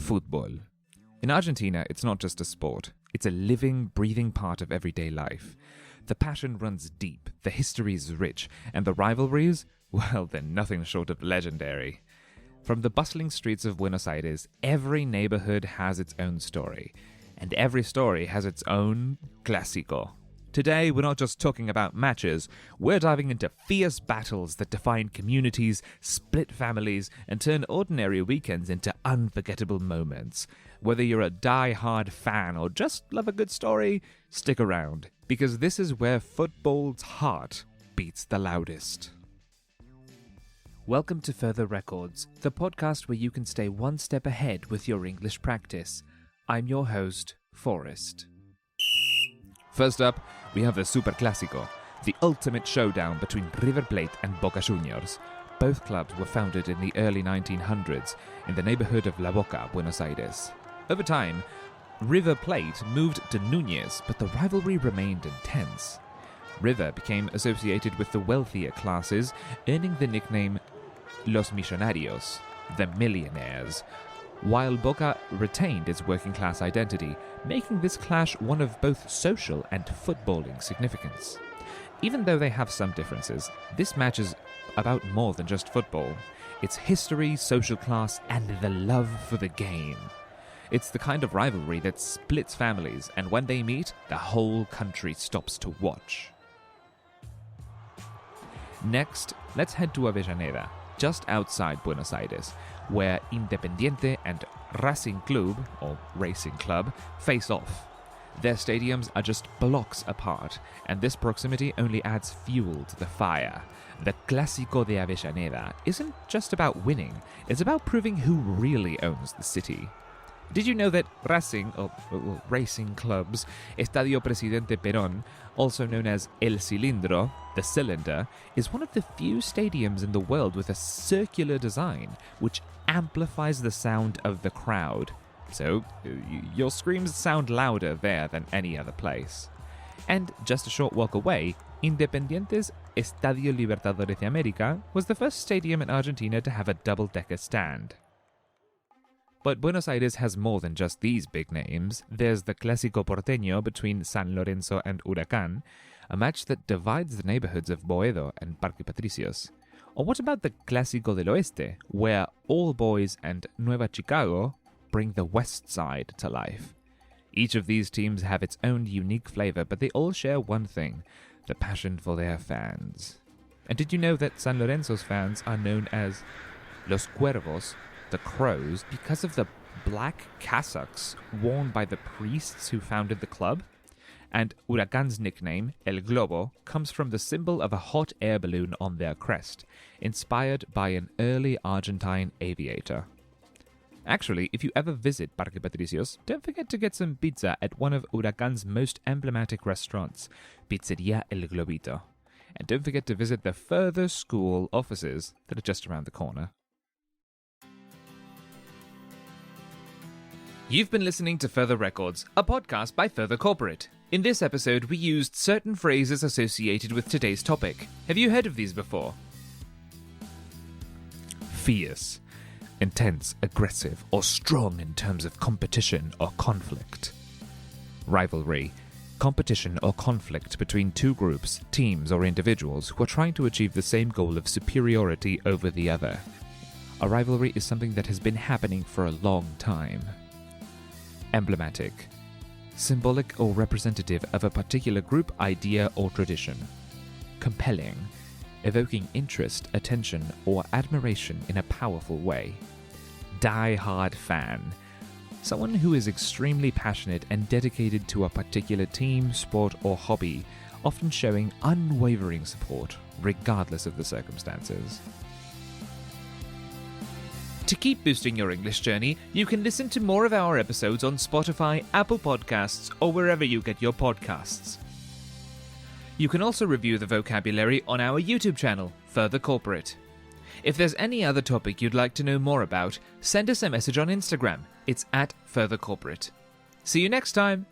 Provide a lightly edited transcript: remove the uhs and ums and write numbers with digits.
Fútbol. In Argentina, it's not just a sport. It's a living, breathing part of everyday life. The passion runs deep, the history is rich, and the rivalries, well, they're nothing short of legendary. From the bustling streets of Buenos Aires, every neighborhood has its own story, and every story has its own clásico. Today, we're not just talking about matches, we're diving into fierce battles that define communities, split families, and turn ordinary weekends into unforgettable moments. Whether you're a die-hard fan or just love a good story, stick around, because this is where football's heart beats the loudest. Welcome to Further Records, the podcast where you can stay one step ahead with your English practice. I'm your host, Forrest. First up, we have the Superclásico, the ultimate showdown between River Plate and Boca Juniors. Both clubs were founded in the early 1900s in the neighborhood of La Boca, Buenos Aires. Over time, River Plate moved to Núñez, but the rivalry remained intense. River became associated with the wealthier classes, earning the nickname Los Millonarios, the millionaires, while Boca retained its working-class identity, making this clash one of both social and footballing significance. Even though they have some differences, this match is about more than just football. It's history, social class, and the love for the game. It's the kind of rivalry that splits families, and when they meet, the whole country stops to watch. Next, let's head to Avellaneda, just outside Buenos Aires, where Independiente and Racing Club, or Racing Club, face off. Their stadiums are just blocks apart, and this proximity only adds fuel to the fire. The Clásico de Avellaneda isn't just about winning, it's about proving who really owns the city. Did you know that Racing Club's Estadio Presidente Perón, also known as El Cilindro, the cylinder, is one of the few stadiums in the world with a circular design, which amplifies the sound of the crowd. So, your screams sound louder there than any other place. And just a short walk away, Independiente's Estadio Libertadores de América was the first stadium in Argentina to have a double-decker stand. But Buenos Aires has more than just these big names. There's the Clásico Porteño between San Lorenzo and Huracán, a match that divides the neighborhoods of Boedo and Parque Patricios. Or what about the Clásico del Oeste, where All Boys and Nueva Chicago bring the West Side to life? Each of these teams have its own unique flavor, but they all share one thing, the passion for their fans. And did you know that San Lorenzo's fans are known as Los Cuervos, the Crows, because of the black cassocks worn by the priests who founded the club? And Huracán's nickname, El Globo, comes from the symbol of a hot air balloon on their crest, inspired by an early Argentine aviator. Actually, if you ever visit Parque Patricios, don't forget to get some pizza at one of Huracán's most emblematic restaurants, Pizzeria El Globito. And don't forget to visit the Further School offices that are just around the corner. You've been listening to Further Records, a podcast by Further Corporate. In this episode, we used certain phrases associated with today's topic. Have you heard of these before? Fierce, intense, aggressive, or strong in terms of competition or conflict. Rivalry, competition or conflict between two groups, teams, or individuals who are trying to achieve the same goal of superiority over the other. A rivalry is something that has been happening for a long time. Emblematic, symbolic or representative of a particular group, idea, or tradition. Compelling, evoking interest, attention, or admiration in a powerful way. Die-hard fan, someone who is extremely passionate and dedicated to a particular team, sport, or hobby, often showing unwavering support, regardless of the circumstances. To keep boosting your English journey, you can listen to more of our episodes on Spotify, Apple Podcasts, or wherever you get your podcasts. You can also review the vocabulary on our YouTube channel, Further Corporate. If there's any other topic you'd like to know more about, send us a message on Instagram. It's @FurtherCorporate. See you next time!